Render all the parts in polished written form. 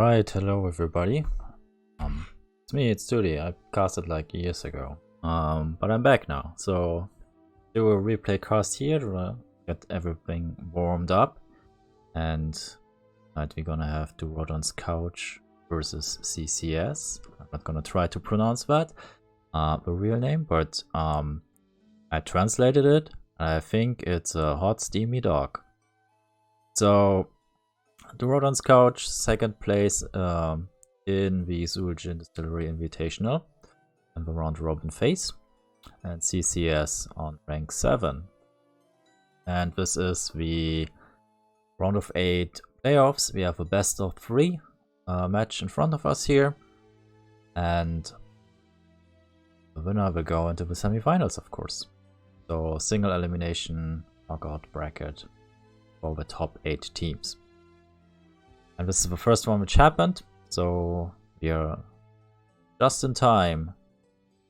Alright, hello everybody. It's me, it's Duty. I casted like years ago. But I'm back now. So do a replay cast here to get everything warmed up. And tonight we're gonna have Durotan's Couch versus CCS. I'm not gonna try to pronounce that, the real name, but I translated it and I think it's a hot steamy dog. So Durotan's Couch, second place in the Zul'jin Distillery Invitational and the round robin phase, and CCS on rank 7. And this is the round of 8 playoffs. We have a best of 3 match in front of us here, and the winner will go into the semifinals, of course. So single elimination knockout bracket for the top 8 teams. And this is the first one which happened, so we are just in time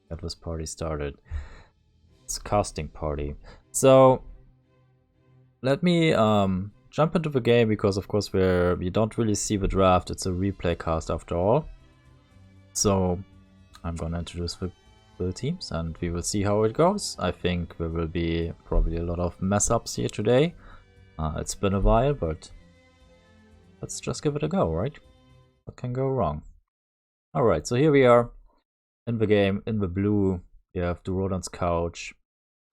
to get this party started. It's a casting party. So let me jump into the game, because of course we don't really see the draft. It's a replay cast after all. So I'm gonna introduce the teams and we will see how it goes. I think there will be probably a lot of mess ups here today. It's been a while, but let's just give it a go, right? What can go wrong? Alright, so here we are in the game. In the blue, we have Durotan's Couch.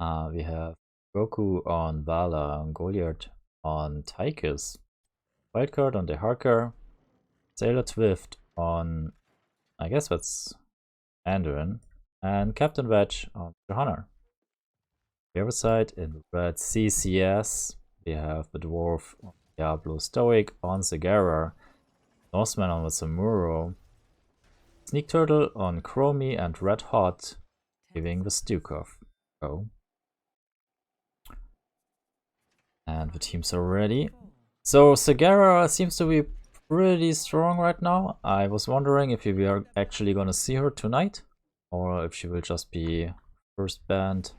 We have Goku on Vala, and Goliath on Tychus. Wildcard on Deharker. Sailor Twift on, I guess that's Anduin. And Captain Wedge on Johanna. The other side, in the red CCS, we have the Dwarf on Diablo, Stoic on Segara, Norseman on Samuro, Sneak Turtle on Chromie, and Red Hot giving the Stukov go. And the teams are ready. So Segara seems to be pretty strong right now. I was wondering if we are actually gonna see her tonight, or if she will just be first banned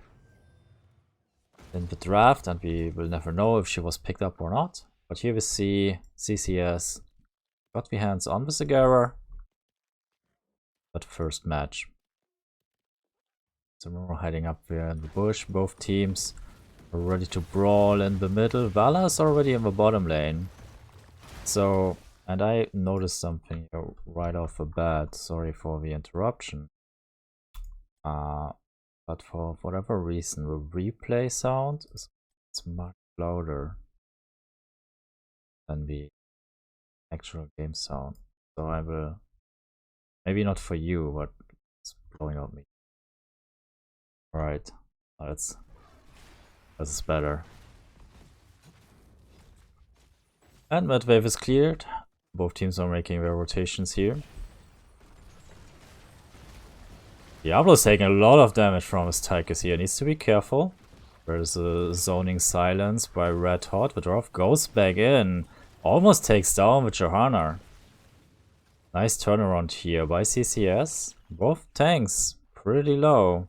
in the draft and we will never know if she was picked up or not. But here we see CCS got the hands on the Segara. But first match. Samuro hiding up there in the bush. Both teams are ready to brawl in the middle. Vala is already in the bottom lane. So, and I noticed something here right off the bat. Sorry for the interruption. But for whatever reason, the replay sound is much louder than the actual game sound. So I will, maybe not for you, but it's blowing out me. Alright, this is better. And that wave is cleared. Both teams are making their rotations here. Diablo's taking a lot of damage from his Tychus here. Needs to be careful. There's a zoning silence by Red Hot. The Dwarf goes back in. Almost takes down the Johanna. Nice turnaround here by CCS. Both tanks pretty low.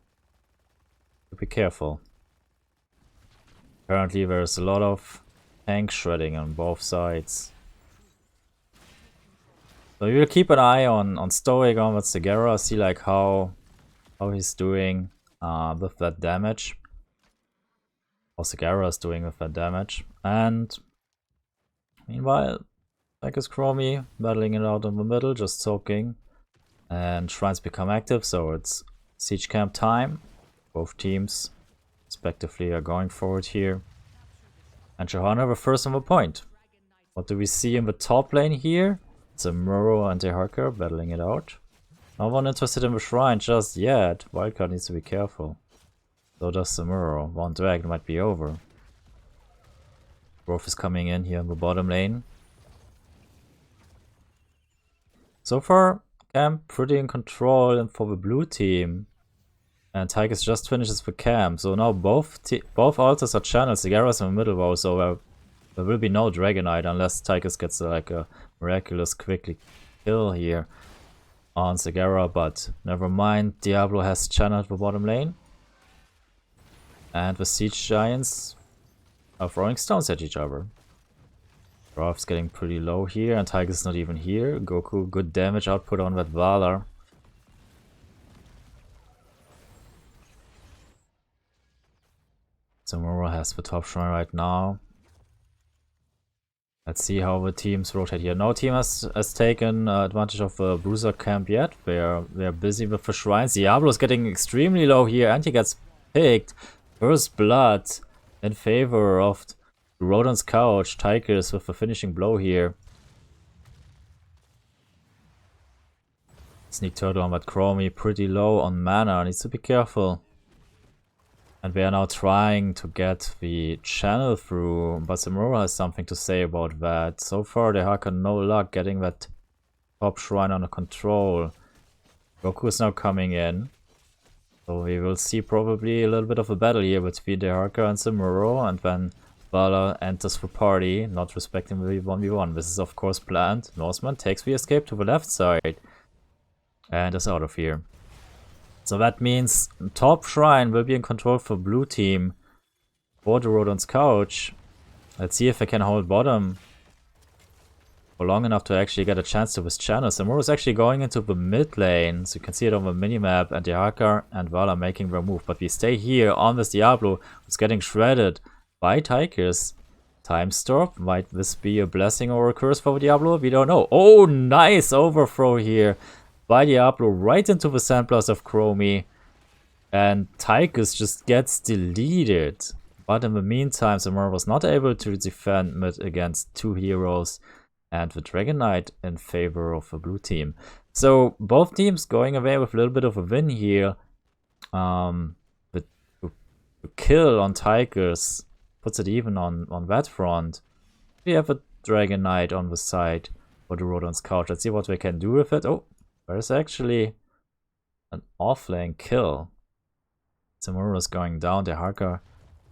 Be careful. Apparently there's a lot of tank shredding on both sides. So we will keep an eye on Stoic on with Segara, see like how he's doing with that damage. How Segara is doing with that damage. And meanwhile, Tychus Chromie battling it out in the middle, just soaking. And Shrines become active, so it's siege camp time. Both teams respectively are going forward here. And Johanna the first on the point. What do we see in the top lane here? It's a Muro and Deharker battling it out. No one interested in the shrine just yet. Wildcard needs to be careful. So does the Muro. One drag might be over. Growth is coming in here in the bottom lane. So far, camp pretty in control and for the blue team. And Tychus just finishes the camp. So now both altars are channeled. Segara's in the middle row, so there will be no Dragonite unless Tychus gets like a miraculous quickly kill here on Segara, but never mind. Diablo has channeled the bottom lane. And the siege giants are throwing stones at each other. Graf's getting pretty low here, and Tiger's not even here. Goku, good damage output on that Valor. Zamora has the top shrine right now. Let's see how the teams rotate here. No team has taken advantage of the bruiser camp yet. They're busy with the shrines. Diablo's getting extremely low here, and he gets picked. First blood in favor of Durotan's couch. Tigers with the finishing blow here. Sneak Turtle on that Chromie, pretty low on mana. Needs to be careful. And we are now trying to get the channel through, but Zamora has something to say about that. So far, they have no luck getting that top shrine under control. Goku is now coming in. So we will see probably a little bit of a battle here between Dehaka and Zamora, and then Vala enters the party, not respecting the 1v1. This is of course planned. Norseman takes the escape to the left side and is out of here. So that means top shrine will be in control for blue team for Durotan's couch. Let's see if they can hold bottom for long enough to actually get a chance to his channel. Zamora is actually going into the mid lane, so you can see it on the minimap, and Dehaka and Vala making their move. But we stay here on this Diablo, who's getting shredded by Tigers. Time stop. Might this be a blessing or a curse for Diablo? We don't know. Oh, nice overthrow here by Diablo right into the sandblast of Chromie, and Tigers just gets deleted. But in the meantime, Zamora was not able to defend mid against two heroes, and the Dragon Knight in favor of the blue team. So both teams going away with a little bit of a win here. But to kill on Tigers puts it even on that front. We have a Dragon Knight on the side for the Durotan's couch. Let's see what we can do with it. Oh, there's actually an offlane kill. Zamora is going down. Dehaka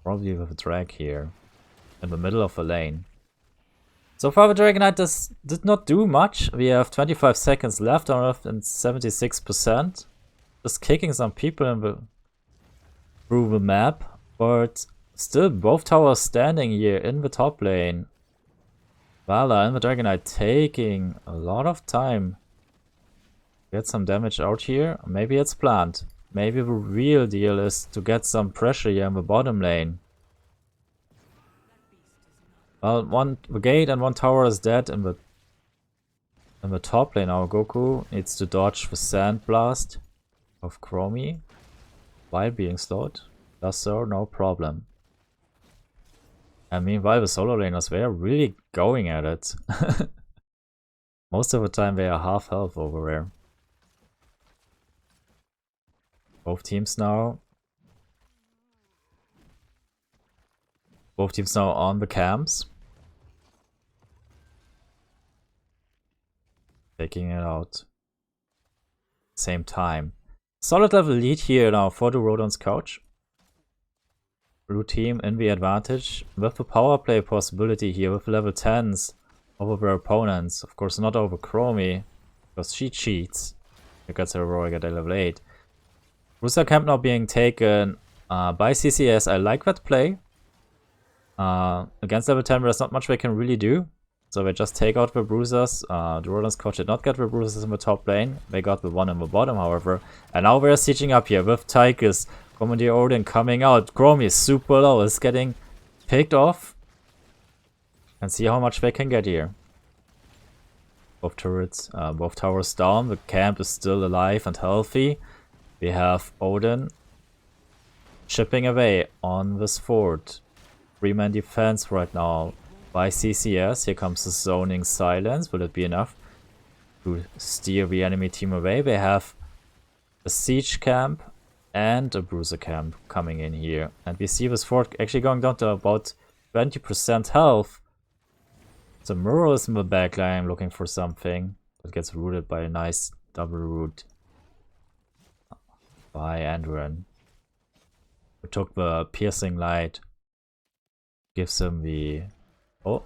probably with a drag here in the middle of the lane. So far the Dragon Knight did not do much. We have 25 seconds left on Earth and 76%. Just kicking some people through the map. But still both towers standing here in the top lane. Vala and the Dragon Knight taking a lot of time. Get some damage out here. Maybe it's planned. Maybe the real deal is to get some pressure here in the bottom lane. Well, one gate and one tower is dead in the top lane. Now Goku needs to dodge the sand blast of Chromie while being slowed. Does so, no problem. And meanwhile, the solo laners, they are really going at it. Most of the time they are half health over there. Both teams now on the camps. Taking it out. Same time. Solid level lead here now for the Durotan's couch. Blue team in the advantage with the power play possibility here with level 10s over their opponents. Of course not over Chromie, because she cheats. She gets her heroic at level 8. Bruiser camp now being taken by CCS. I like that play. Against level 10 there's not much they can really do. So they just take out the bruisers. Durotan's couch did not get the bruisers in the top lane. They got the one in the bottom, however. And now we're sieging up here with Tigers. Commandeer Odin coming out. Chromie is super low. Is getting picked off. And see how much they can get here. Both turrets, both towers down. The camp is still alive and healthy. We have Odin chipping away on this fort. 3-man defense right now by CCS. Here comes the zoning silence. Will it be enough to steer the enemy team away? They have a siege camp and a bruiser camp coming in here. And we see this fort actually going down to about 20% health. Zamora is in the backline looking for something. That gets rooted by a nice double root by Andren, who took the piercing light. Gives him the... Oh.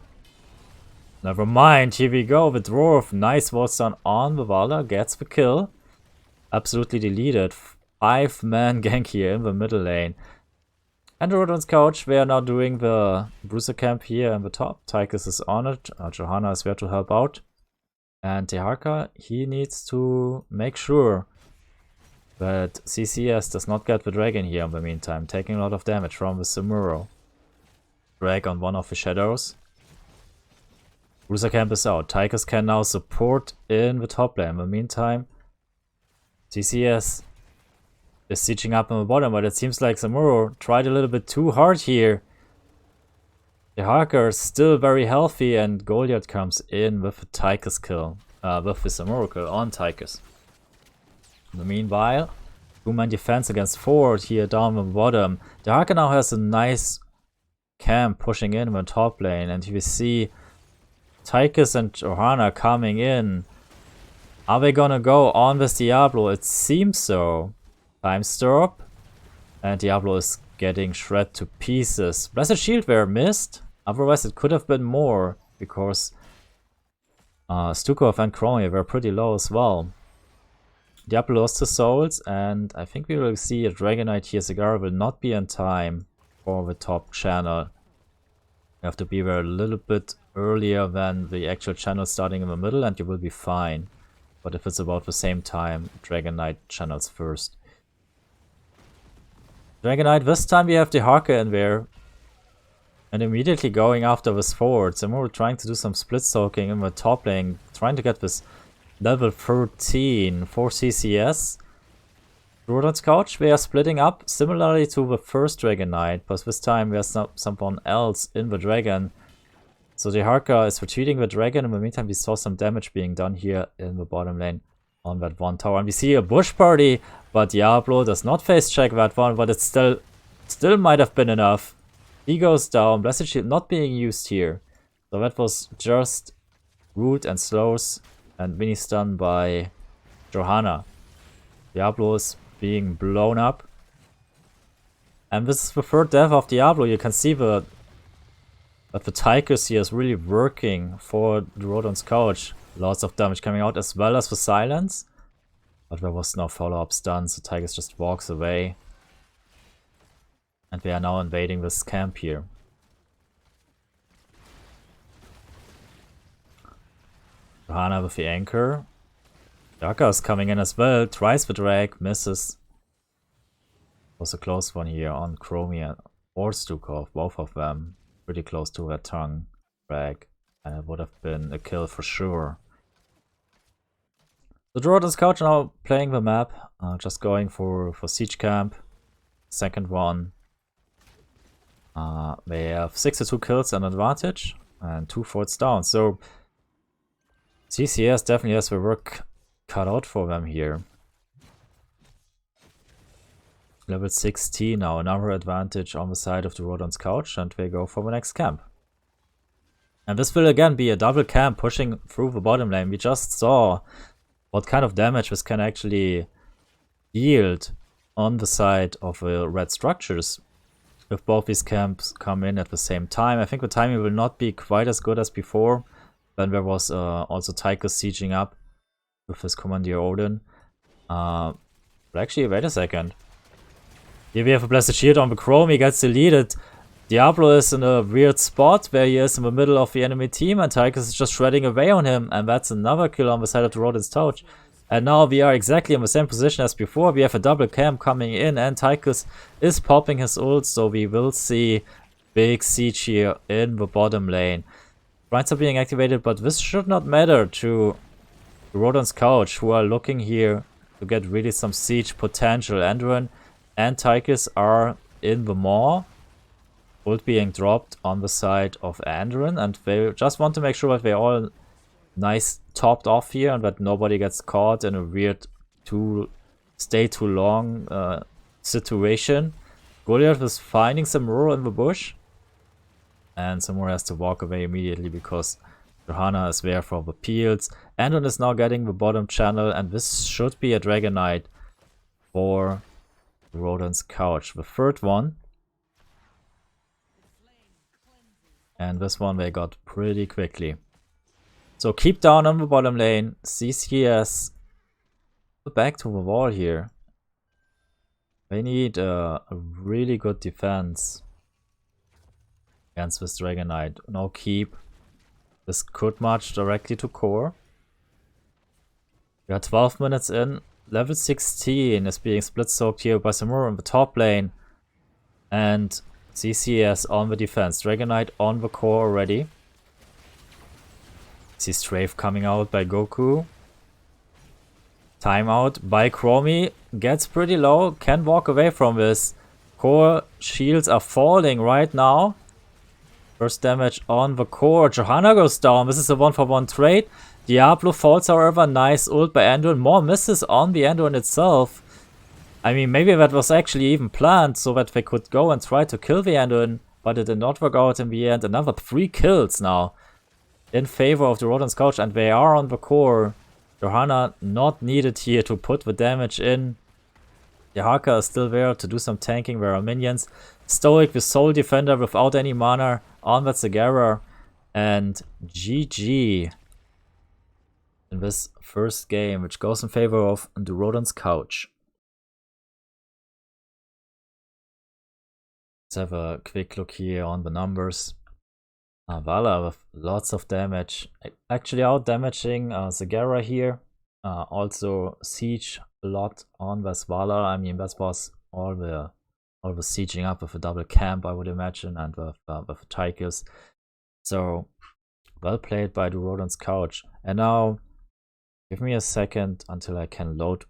Never mind, here we go. The dwarf, nice was done on the Vala, gets the kill. Absolutely deleted. 5-man gank here in the middle lane. And Durotan's couch, we are now doing the Bruiser camp here in the top. Tychus is on it. Johanna is there to help out. And Teharka, he needs to make sure that CCS does not get the dragon here in the meantime, taking a lot of damage from the Samuro. Drag on one of the shadows. Bruiser camp is out. Tychus can now support in the top lane. In the meantime, CCS is sieging up in the bottom, but it seems like Samuro tried a little bit too hard here. The Harker is still very healthy, and Goliath comes in with a Tychus kill, with the Samuro kill on Tychus. In the meanwhile, 2-man defense against Ford here down the bottom. The Harker now has a nice camp pushing in the top lane, and we see Tychus and Johanna coming in. Are they gonna go on with Diablo? It seems so. Time stop, and Diablo is getting shred to pieces. Blessed Shield were missed, otherwise it could have been more, because Stukov and Chromie were pretty low as well. Diablo lost his souls, and I think we will see a Dragonite here. Cigar will not be in time for the top channel. You have to be there a little bit earlier than the actual channel starting in the middle, and you will be fine. But if it's about the same time, Dragonite channels first. Dragonite, this time we have the Harker in there. And immediately going after this forward. Samuro trying to do some split soaking in the top lane. Trying to get this level 13 for CCS. Durotan's couch, we are splitting up similarly to the first Dragonite. But this time there's someone else in the dragon. So the Harker is retreating the dragon. In the meantime we saw some damage being done here in the bottom lane on that one tower. And we see a bush party. But Diablo does not face check that one, but it still might have been enough. He goes down, Blessed Shield not being used here. So that was just root and slows and mini stun by Johanna. Diablo is being blown up. And this is the third death of Diablo. You can see that the Tychus here is really working for Durotan's couch. Lots of damage coming out, as well as the silence. But there was no follow-up stun, so Tychus just walks away. And we are now invading this camp here. Johanna with the anchor. Yaka is coming in as well, tries the drag, misses. Was a close one here on Chromie or Stukov, both of them pretty close to their tongue drag. And it would have been a kill for sure. So Durotan's couch now playing the map, just going for siege camp. Second one. They have 62 kills and advantage and 2 forts down. So CCS definitely has the work cut out for them here. Level 16 now, another advantage on the side of Durotan's couch, and they go for the next camp. And this will again be a double camp pushing through the bottom lane. We just saw what kind of damage this can actually yield on the side of red structures. If both these camps come in at the same time. I think the timing will not be quite as good as before. Then there was also Tychus sieging up with his Commandeer Odin. But actually, wait a second. Here we have a Blessed Shield on the Chromie, gets deleted. Diablo is in a weird spot where he is in the middle of the enemy team, and Tychus is just shredding away on him, and that's another kill on the side of Durotan's couch. And now we are exactly in the same position as before. We have a double camp coming in, and Tychus is popping his ult, so we will see big siege here in the bottom lane. Shrines are being activated, but this should not matter to Durotan's couch, who are looking here to get really some siege potential. Andron and Tychus are in the maw. Ult being dropped on the side of Andron, and they just want to make sure that they're all nice topped off here and that nobody gets caught in a weird stay too long situation. Goliath is finding Samuro in the bush, and Samuro has to walk away immediately because Johanna is there for the peels. Andron is now getting the bottom channel, and this should be a Dragonite for Durotan's couch. The third one. And this one they got pretty quickly. So keep down on the bottom lane. CCS back to the wall here. They need a really good defense against this Dragon Knight. No keep. This could march directly to core. We are 12 minutes in. Level 16 is being split soaked here by Samura in the top lane. And CCS on the defense. Dragon Knight on the core already. See Strafe coming out by Goku. Timeout by Chromie. Gets pretty low. Can walk away from this. Core shields are falling right now. First damage on the core. Johanna goes down. This is a 1-for-1 trade. Diablo falls, however. Nice ult by Anduin. More misses on the Anduin itself. I mean, maybe that was actually even planned so that they could go and try to kill the Anduin, but it did not work out in the end. Another 3 kills now in favor of the Durotan's couch, and they are on the core. Johanna not needed here to put the damage in. The Haka is still there to do some tanking. There are minions. Stoic, the sole defender without any mana on that Zagara. And GG in this first game, which goes in favor of Durotan's couch. Let's have a quick look here on the numbers. Vala with lots of damage. Actually out damaging Zagara here. Also siege a lot on Vala. I mean, that was all the sieging up with a double camp, I would imagine, and with Tychus. So well played by Durotan's couch. And now give me a second until I can load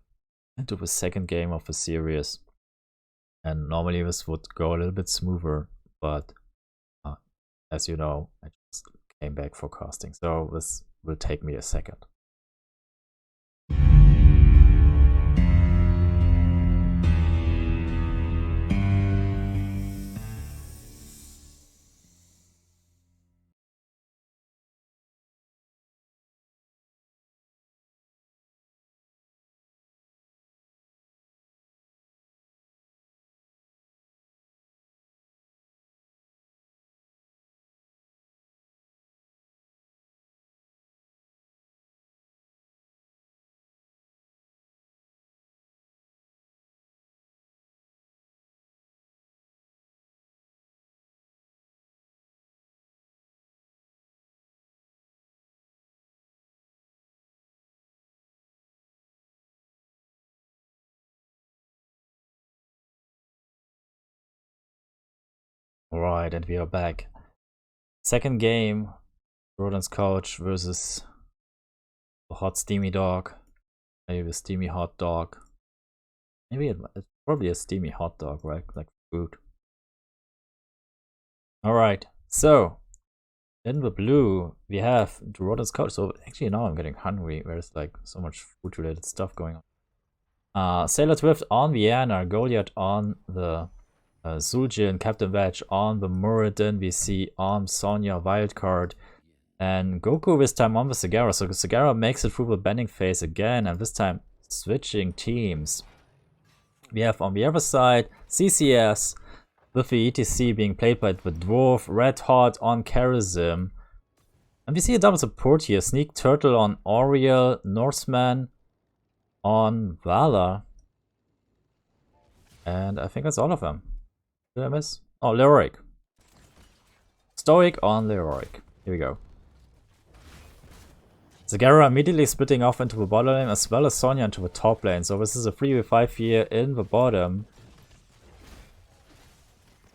into the second game of the series. And normally this would go a little bit smoother, but as you know, I just came back for casting, so this will take me a second. Alright, and we are back. Second game, Durotan's couch versus the hot steamy dog. Maybe the steamy hot dog. Maybe it's probably a steamy hot dog, right? Like food. Alright, so in the blue we have Durotan's couch. So actually now I'm getting hungry. There's like so much food related stuff going on. Sailor Drift on the Anna, Goliath on the Zul'jin, Captain Wedge on the Muradin, we see on Sonya Wildcard, and Goku this time on the Zagara. So Zagara makes it through the bending phase again, and this time switching teams. We have on the other side CCS with the ETC being played by the Dwarf, Red Hot on Charism. And we see a double support here, Sneak Turtle on Oriel, Norseman on Vala. And I think that's all of them. Did I miss? Oh, Leoric. Stoic on Leoric. Here we go. Zagara immediately splitting off into the bottom lane as well as Sonya into the top lane. So this is a 3v5 here in the bottom.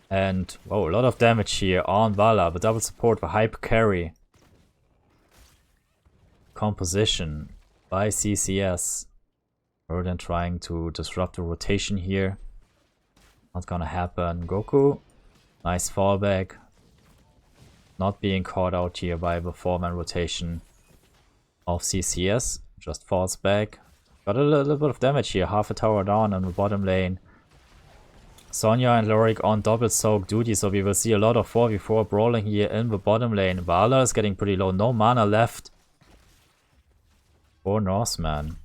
And, whoa, a lot of damage here on Vala. The double support, the hype carry. Composition by CCS. Rather than trying to disrupt the rotation here. Not gonna happen. Goku, nice fallback. Not being caught out here by the 4-man rotation of CCS. Just falls back. Got a little bit of damage here. Half a tower down in the bottom lane. Sonya and Leoric on double soak duty, so we will see a lot of 4v4 brawling here in the bottom lane. Vala is getting pretty low. No mana left for Norseman.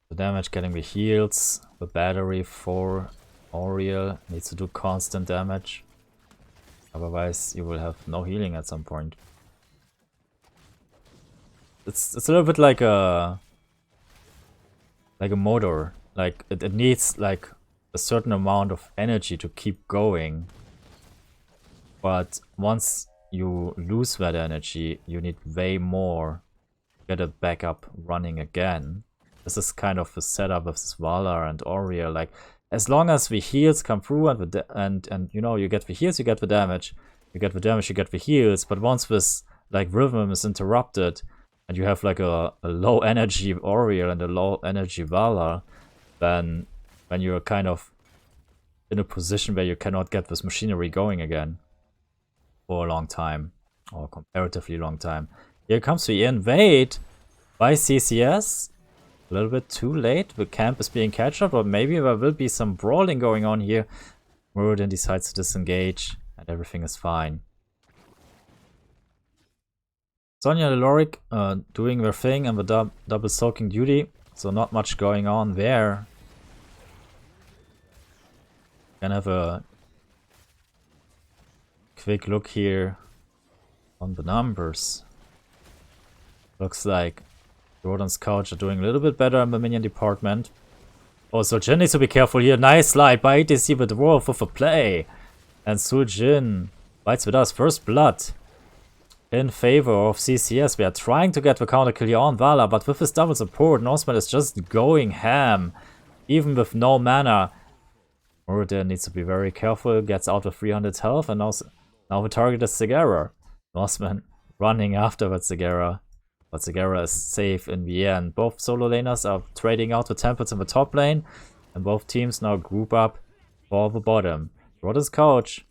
The damage getting the heals. The battery for Oriel needs to do constant damage. Otherwise you will have no healing at some point. it's a little bit like a motor. Like it needs like a certain amount of energy to keep going. But once you lose that energy, you need way more to get it back up running again. This is kind of the setup of this Valar and Oriel. Like, as long as the heals come through and you know, you get the heals, you get the damage. You get the damage, you get the heals. But once this like rhythm is interrupted and you have like a low energy Oriel and a low energy Valar, then you're kind of in a position where you cannot get this machinery going again for a long time, or comparatively long time. Here comes the invade by CCS. A little bit too late. The camp is being catched up, or maybe there will be some brawling going on here. Muradin decides to disengage, and everything is fine. Sonya and Lorik doing their thing and the double soaking duty, so not much going on there. Can have a quick look here on the numbers. Looks like Durotan's couch are doing a little bit better in the minion department. Also, Chien needs to be careful here. Nice slide by ETC with the Wolf with a play. And Sujin fights with us. First blood in favor of CCS. We are trying to get the counter kill here on Vala, but with his double support, Norseman is just going ham. Even with no mana. Muradin needs to be very careful. Gets out with 300 health, and now the target is Segara. Norseman running after that Segara. But Segara is safe in the end. Both solo laners are trading out the temples in the top lane. And both teams now group up for the bottom. Durotan's couch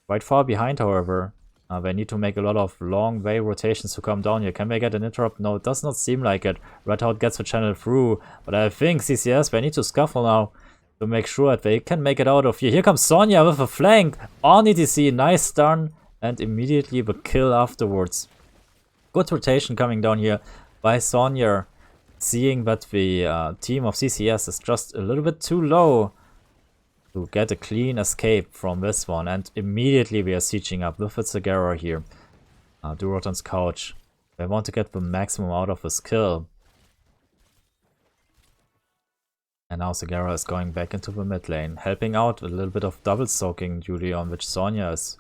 quite far behind, however. They need to make a lot of long way rotations to come down here. Can they get an interrupt? No, it does not seem like it. Redheart gets the channel through. But I think CCS, they need to scuffle now to make sure that they can make it out of here. Here comes Sonya with a flank on ETC. Nice stun. And immediately the kill afterwards. Good rotation coming down here by Sonya, seeing that the team of CCS is just a little bit too low to get a clean escape from this one. And immediately we are sieging up with the Segara here. Durotan's couch. They want to get the maximum out of this kill. And now Segara is going back into the mid lane, helping out a little bit of double soaking duty on which Sonya is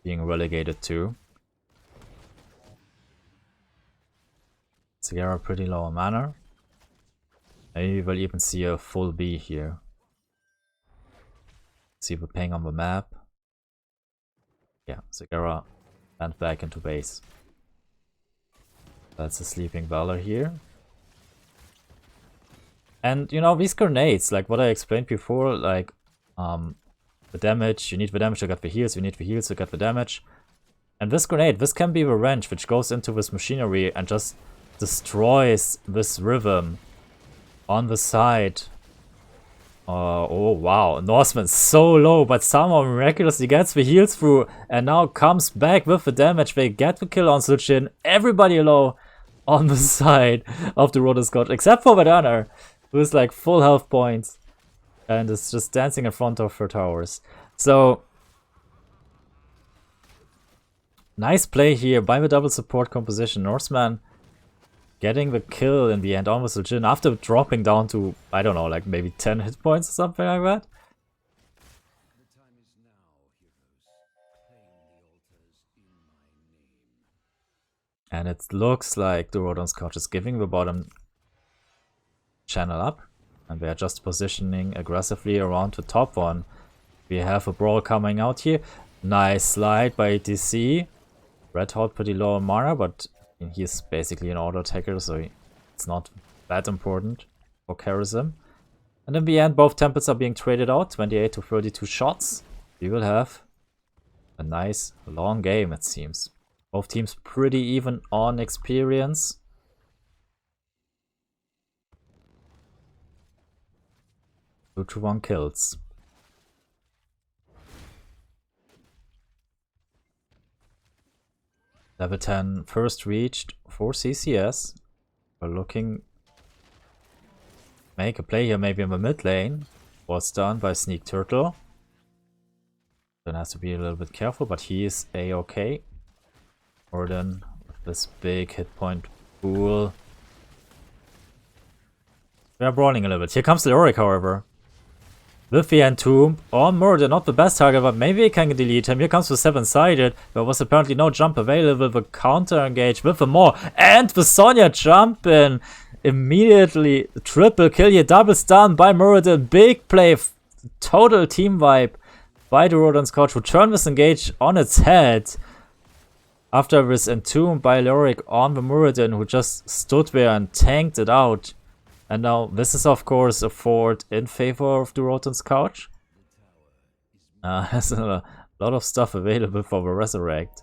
being relegated to. Segara pretty low on mana. Maybe we'll even see a full B here. See the ping on the map. Yeah, Segara went back into base. That's a sleeping Valor here. And you know, these grenades, like what I explained before, like the damage, you need the damage to get the heals, you need the heals to get the damage. And this grenade, this can be the wrench which goes into this machinery and just destroys this rhythm on the side. Oh wow, Norseman so low, but somehow miraculously gets the heals through and now comes back with the damage. They get the kill on Chien. Everybody low on the side of the Durotan's couch, except for Vedana, who is like full health points and is just dancing in front of her towers. So nice play here by the double support composition. Norseman getting the kill in the end on with Chien after dropping down to, I don't know, like maybe 10 hit points or something like that. And it looks like Durotan's couch is giving the bottom channel up. And they are just positioning aggressively around the top one. We have a brawl coming out here. Nice slide by ETC. Redheart pretty low on mana, but he's basically an auto attacker, so it's not that important for charism. And in the end, both temples are being traded out, 28 to 32 shots. We will have a nice long game, it seems. Both teams pretty even on experience. Two to 1 kills. Level 10 first reached for CCS. We're looking... Make a play here maybe in the mid lane. Was done by Sneak Turtle. Then has to be a little bit careful, but he is a-okay. Muradin with this big hit point Cool. We are brawling a little bit. Here comes the Leoric, however. With the Entomb on Murder, not the best target, but maybe we can delete him. Here comes the 7-sided. There was apparently no jump available. The counter engage with the Maw. And the Sonya jump in. Immediately triple kill here. Double stun by Murder. Big play. Total team vibe by Durotan's coach, who turned this engage on its head. After this Entomb by Leoric on the Muradin, who just stood there and tanked it out. And now this is of course a fort in favor of Durotan's couch. Has a lot of stuff available for the Resurrect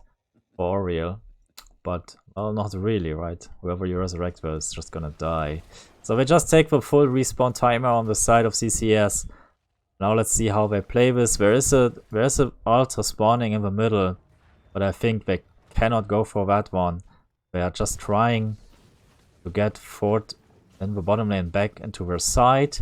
for real. But, well, not really, right? Whoever you resurrect with is just gonna die. So they just take the full respawn timer on the side of CCS. Now let's see how they play this. There is a altar spawning in the middle, but I think they cannot go for that one. They are just trying to get fort in the bottom lane back into their side.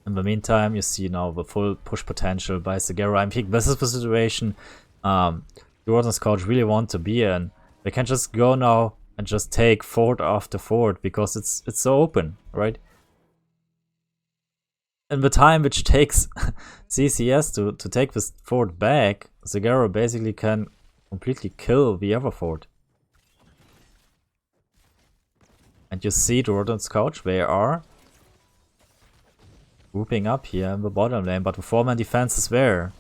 In the meantime, you see now the full push potential by Segura. I think this is the situation Durotan's coach really want to be in. They can just go now and just take fort after fort because it's so open, right? In the time which takes CCS to take this fort back, Segura basically can completely kill the other fort. And you see Durotan's couch, they are grouping up here in the bottom lane, but the 4-man defense is there.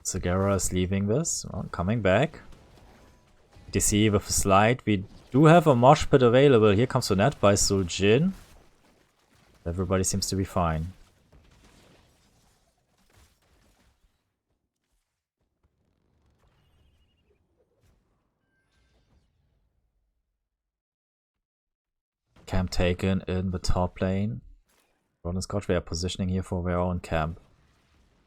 Segura is leaving this, well, coming back. DC with a slide. We do have a mosh pit available. Here comes the net by Suljin. Everybody seems to be fine. Camp taken in the top lane. Durotan's coach, they are positioning here for their own camp.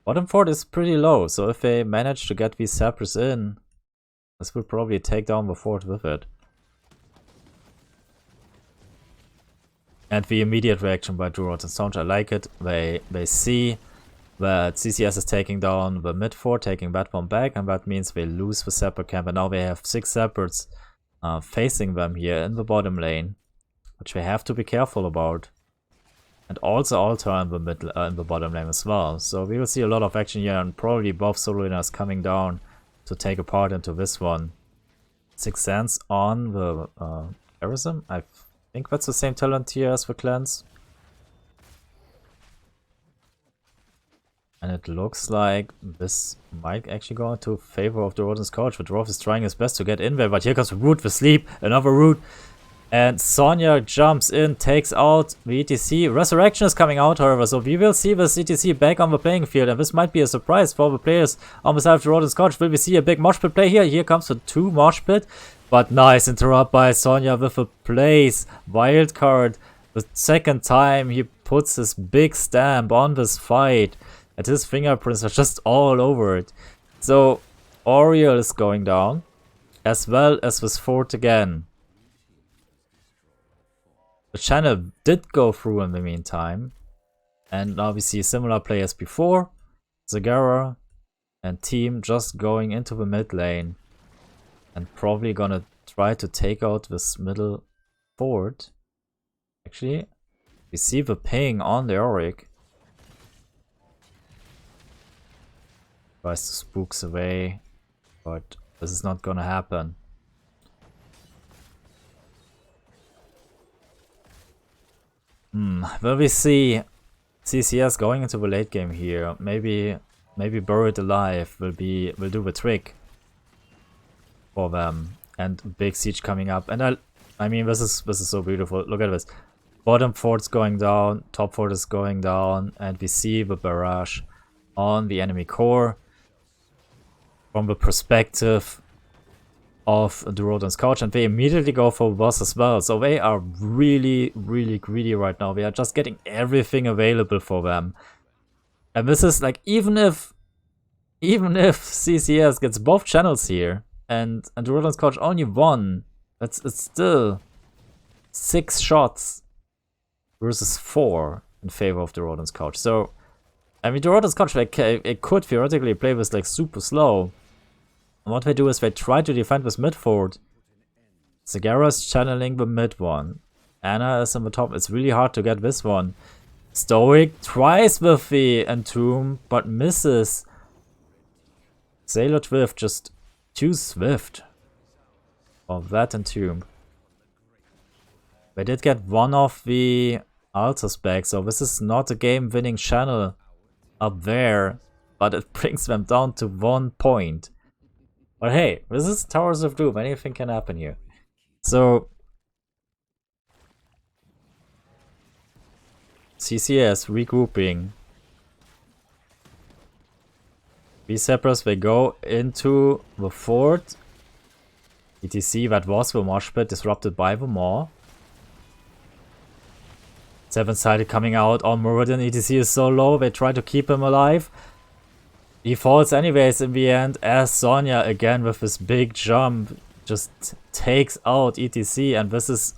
Bottom fort is pretty low, so if they manage to get these sappers in, this will probably take down the fort with it. And the immediate reaction by Durotan's coach, I like it. They see that CCS is taking down the mid fort, taking that one back, and that means they lose the sapper camp. And now they have 6 sappers facing them here in the bottom lane, which they have to be careful about. And also altar in the middle, in the bottom lane as well. So we will see a lot of action here, and probably both solo lanes coming down to take a part into this one. 6 Sense on the Arism. I think that's the same talent here as the Cleanse. And it looks like this might actually go into favor of Durotan's coach. The Dwarf is trying his best to get in there, but here comes the Root with Sleep, another Root. And Sonya jumps in, takes out the ETC. Resurrection is coming out, however, so we will see this ETC back on the playing field, and this might be a surprise for the players on the side of Durotan's coach. Will we see a big mosh pit play here? Here comes the 2 mosh pit, but nice interrupt by Sonya with a place. Wild card. The second time he puts his big stamp on this fight, and his fingerprints are just all over it. So Oriel is going down, as well as this fort again. The channel did go through in the meantime, and now we see similar play as before. Segura and team just going into the mid lane and probably gonna try to take out this middle fort. Actually, we see the ping on the Auric. Tries to spooks away, but this is not gonna happen. Will we see CCS going into the late game here? Maybe Buried Alive will do the trick for them, and big siege coming up. And I mean this is so beautiful. Look at this. Bottom fort's going down, top fort is going down, and we see the barrage on the enemy core from the perspective of Durotan's couch, and they immediately go for boss as well. So they are really, really greedy right now. They are just getting everything available for them. And this is like, even if CCS gets both channels here and Durotan's couch only 1, it's still 6 shots versus 4 in favor of Durotan's couch. So I mean, Durotan's coach, like, it could theoretically play with, like, super slow. And what they do is they try to defend with mid forward. Sagara's channeling the mid one. Anna is on the top. It's really hard to get this one. Stoic tries with the Entomb, but misses. Sailor Twift just too swift for that Entomb. They did get one of the altars back, so this is not a game-winning channel up there, but it brings them down to 1 point. But hey, this is Towers of Doom. Anything can happen here. So CCS regrouping. These Zebras, they go into the fort. ETC, that was the mosh pit, disrupted by the maw. Seven-sided coming out on Meridian. ETC is so low, they try to keep him alive. He falls anyways in the end, as Sonya again with this big jump just takes out ETC, and this is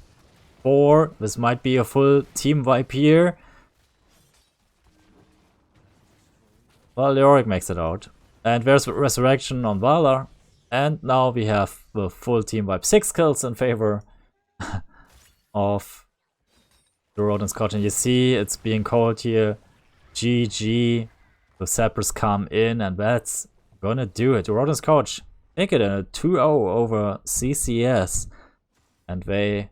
4. This might be a full team wipe here. Well, Leoric makes it out. And there's Resurrection on Valor. And now we have the full team wipe. 6 kills in favor of Durotan's coach. And you see it's being called here. GG. The Sappers come in, and that's gonna do it. Durotan's coach take it in a 2-0 over CCS. And they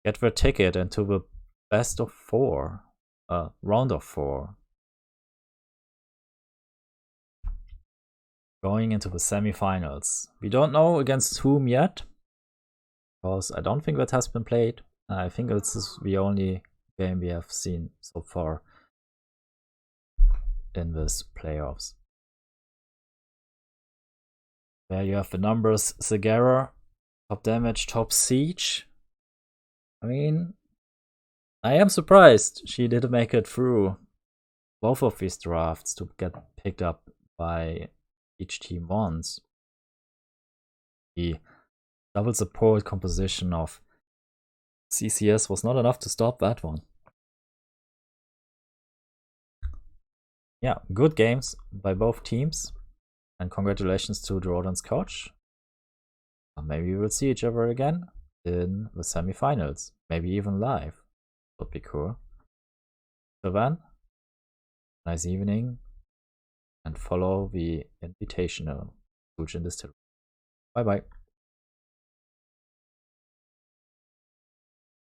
get their ticket into the best of 4. Round of 4. Going into the semi-finals. We don't know against whom yet, because I don't think that has been played. I think this is the only game we have seen so far in this playoffs. There you have the numbers. Sagara, top damage, top siege. I mean, I am surprised she didn't make it through both of these drafts to get picked up by each team once. The double support composition of CCS was not enough to stop that one. Yeah, good games by both teams, and congratulations to Durotan's coach. Maybe we will see each other again in the semi-finals, maybe even live. Would be cool. So then, nice evening, and follow the invitational Chien Distillery. Bye bye.